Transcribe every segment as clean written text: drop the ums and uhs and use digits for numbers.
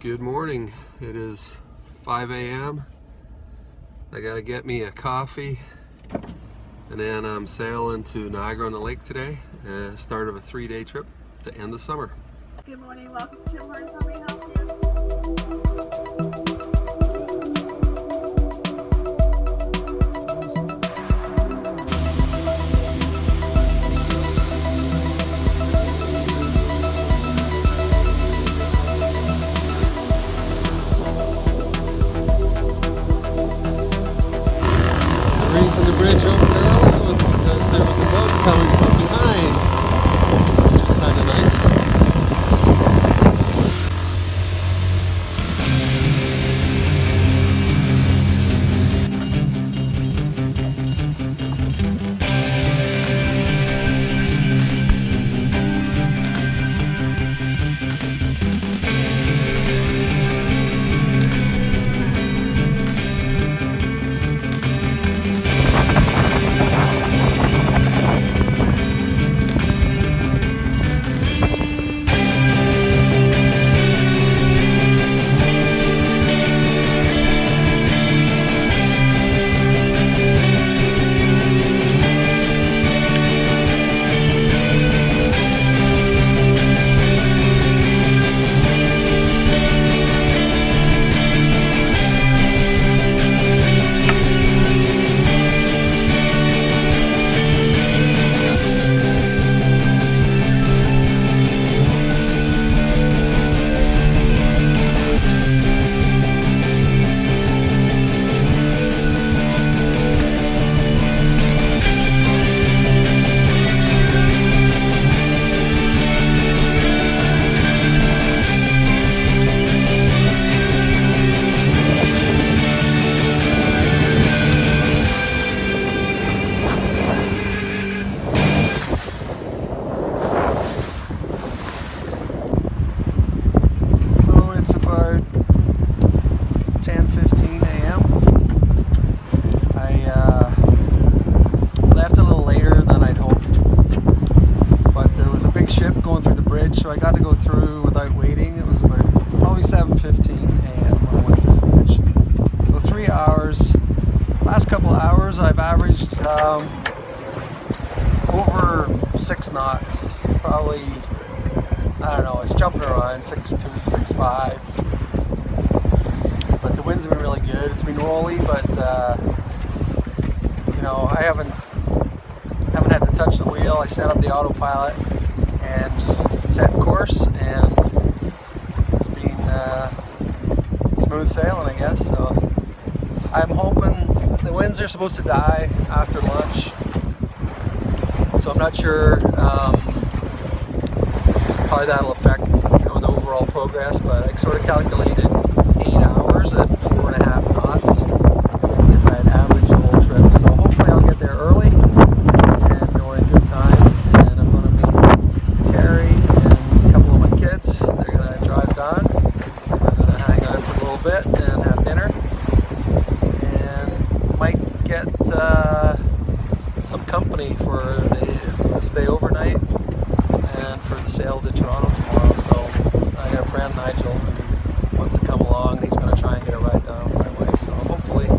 Good morning. It is 5 a.m. I gotta get me a coffee and then I'm sailing to Niagara-on-the-Lake today. Start of a 3-day trip to end the summer. Good morning, welcome to Tim Hortons. How may I help you? The reason the bridge opened early was because there was a boat coming from behind, which is kind of nice. It's about 10:15 a.m. I left a little later than I'd hoped, but there was a big ship going through the bridge, so I got to go through without waiting. It was about probably 7:15 a.m. when I went through the bridge. So 3 hours. Last couple of hours I've averaged over 6 knots, probably. I don't know, it's jumping around 6'2", 6'5", but the winds have been really good. It's been rolly, but you know, I haven't had to touch the wheel. I set up the autopilot and just set course, and it's been smooth sailing, I guess. So I'm hoping the winds are supposed to die after lunch, so I'm not sure. Probably that'll affect, you know, the overall progress, but I sort of calculated 8 hours at 4.5 knots if I had averaged the whole trip. So hopefully I'll get there early and go in good time. And I'm going to meet Carrie and a couple of my kids. They're going to drive down. We're going to hang out for a little bit and have dinner, and might get some company to stay overnight and for the sail to Toronto tomorrow. So I got a friend, Nigel, who wants to come along, and he's going to try and get a ride down with my wife. So hopefully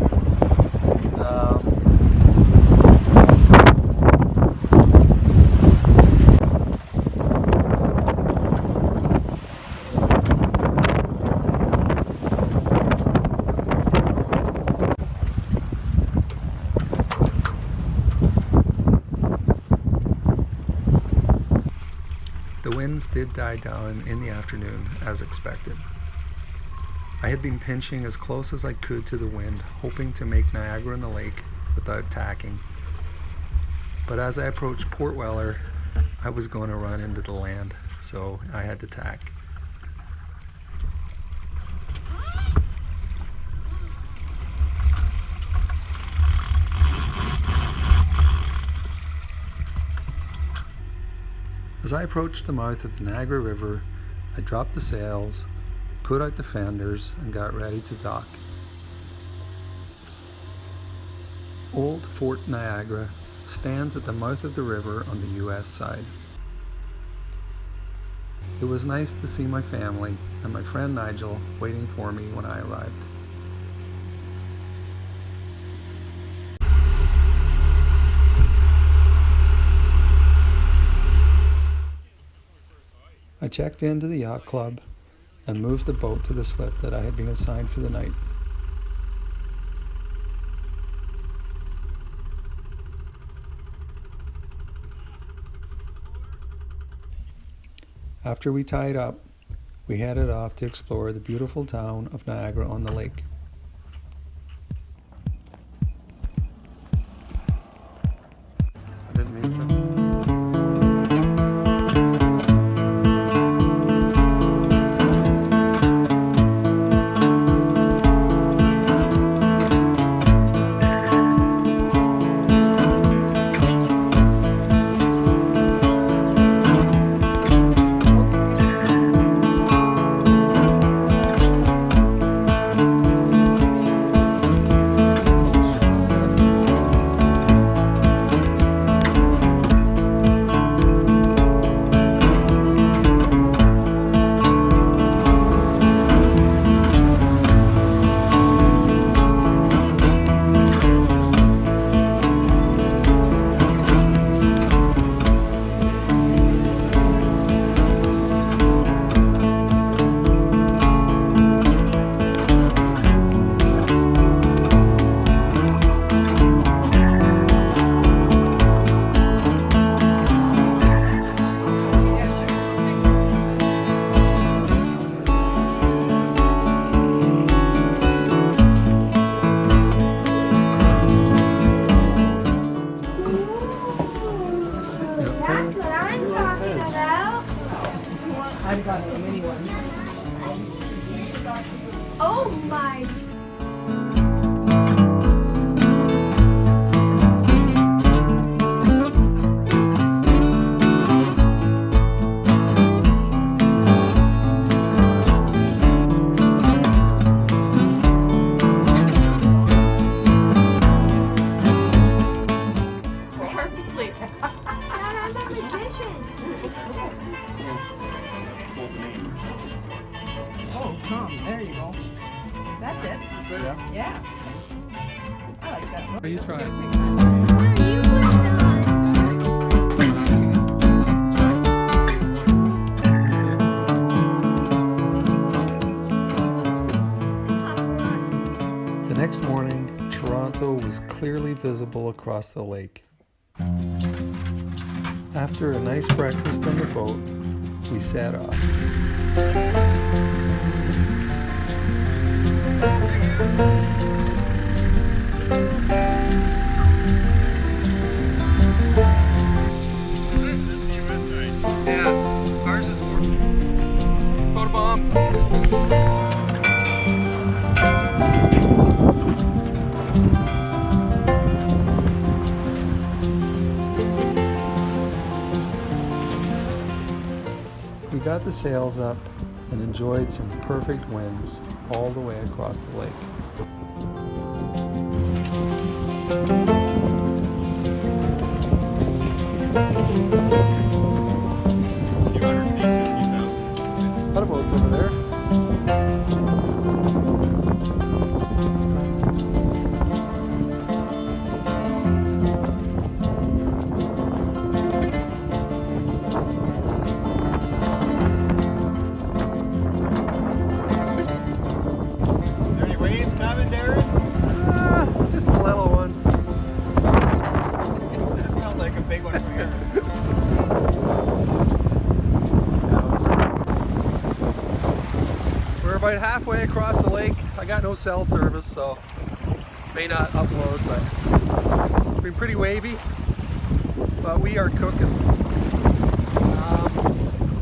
the winds did die down in the afternoon as expected. I had been pinching as close as I could to the wind, hoping to make Niagara-on-the-Lake without tacking. But as I approached Port Weller, I was going to run into the land, so I had to tack. As I approached the mouth of the Niagara River, I dropped the sails, put out the fenders, and got ready to dock. Old Fort Niagara stands at the mouth of the river on the US side. It was nice to see my family and my friend Nigel waiting for me when I arrived. I checked into the yacht club and moved the boat to the slip that I had been assigned for the night. After we tied up, we headed off to explore the beautiful town of Niagara-on-the-Lake. I didn't mean to. That's what I'm talking about. I've got the mini one. Oh my. It's perfectly. Dad, I'm a magician. Oh, Tom, there you go. That's it. Yeah. Yeah. I like that. What are you trying? No, you put it on. Paparazzi. The next morning, Toronto was clearly visible across the lake. After a nice breakfast on the boat, we set off. Yeah, ours is for photobomb. We got the sails up and enjoyed some perfect winds all the way across the lake. What boat's over there? Just the little ones. It felt like a big one from here. We're about halfway across the lake. I got no cell service, so may not upload, but it's been pretty wavy. But we are cooking.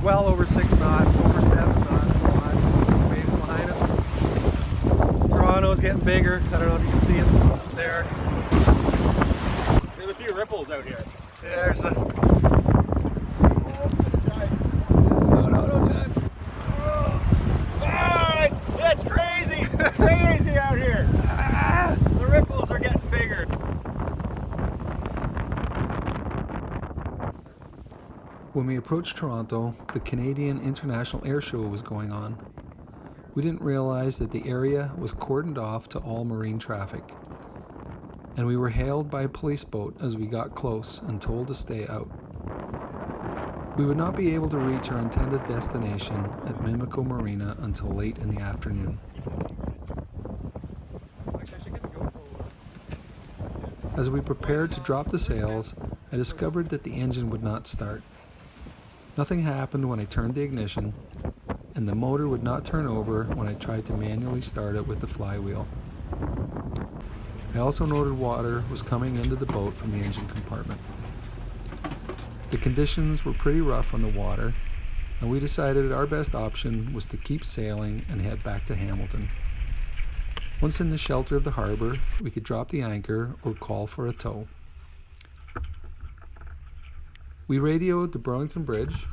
Well over 6 knots, over 7 knots. Waves behind us. Toronto's getting bigger. I don't know if you can see it there. There's a few ripples out here. There's a. That's crazy! Crazy out here! The ripples are getting bigger. When we approached Toronto, the Canadian International Air Show was going on. We didn't realize that the area was cordoned off to all marine traffic, and we were hailed by a police boat as we got close and told to stay out. We would not be able to reach our intended destination at Mimico Marina until late in the afternoon. As we prepared to drop the sails, I discovered that the engine would not start. Nothing happened when I turned the ignition, and the motor would not turn over when I tried to manually start it with the flywheel. I also noted water was coming into the boat from the engine compartment. The conditions were pretty rough on the water, and we decided our best option was to keep sailing and head back to Hamilton. Once in the shelter of the harbor, we could drop the anchor or call for a tow. We radioed the Burlington Bridge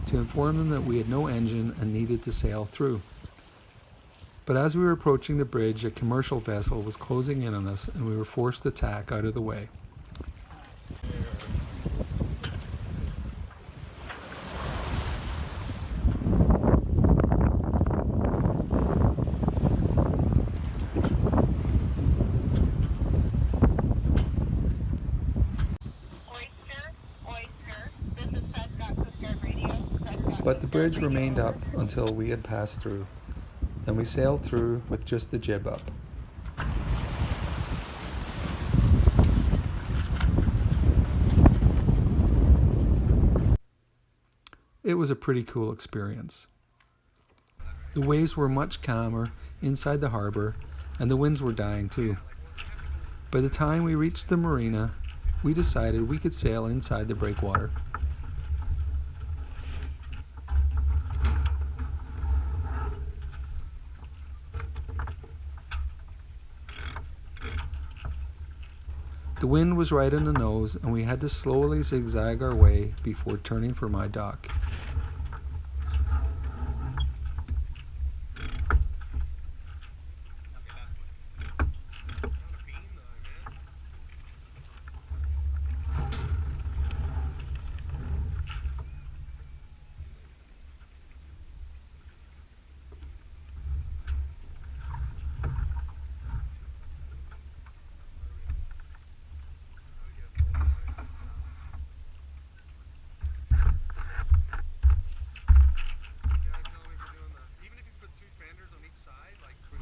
to inform them that we had no engine and needed to sail through. But as we were approaching the bridge, a commercial vessel was closing in on us and we were forced to tack out of the way. But the bridge remained up until we had passed through, and we sailed through with just the jib up. It was a pretty cool experience. The waves were much calmer inside the harbor, and the winds were dying too. By the time we reached the marina, we decided we could sail inside the breakwater. The wind was right on the nose, and we had to slowly zigzag our way before turning for my dock.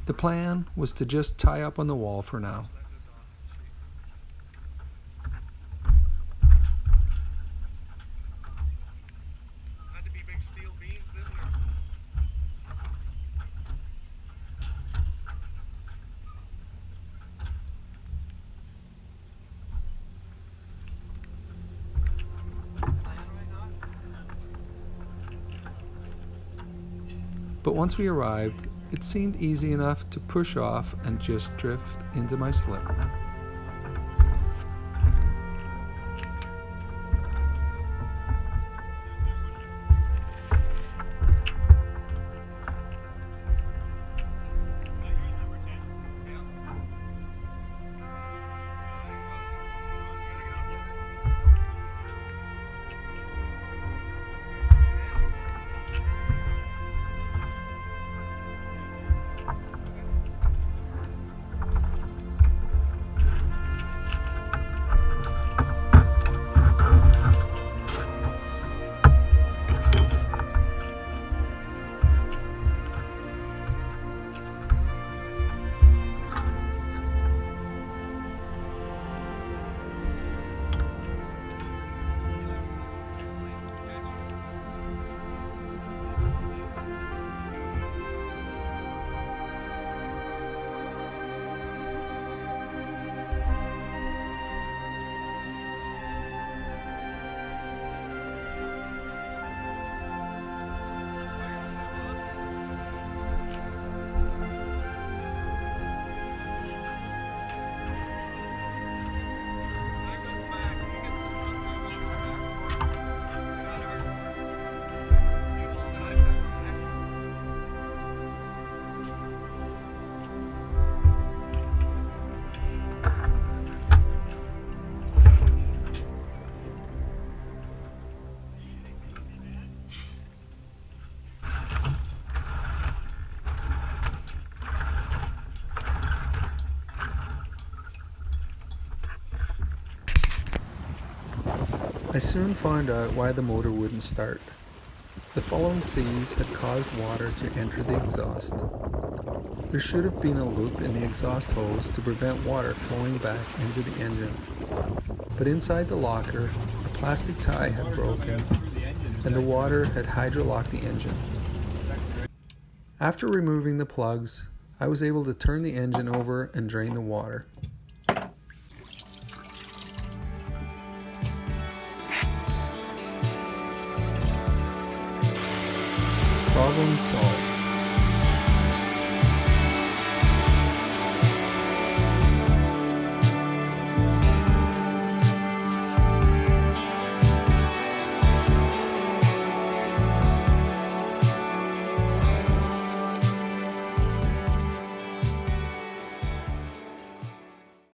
The plan was to just tie up on the wall for now. Had to be big steel beams, didn't there? But once we arrived, it seemed easy enough to push off and just drift into my slip. I soon found out why the motor wouldn't start. The falling seas had caused water to enter the exhaust. There should have been a loop in the exhaust hose to prevent water flowing back into the engine. But inside the locker, a plastic tie had broken and the water had hydrolocked the engine. After removing the plugs, I was able to turn the engine over and drain the water. Problem solved.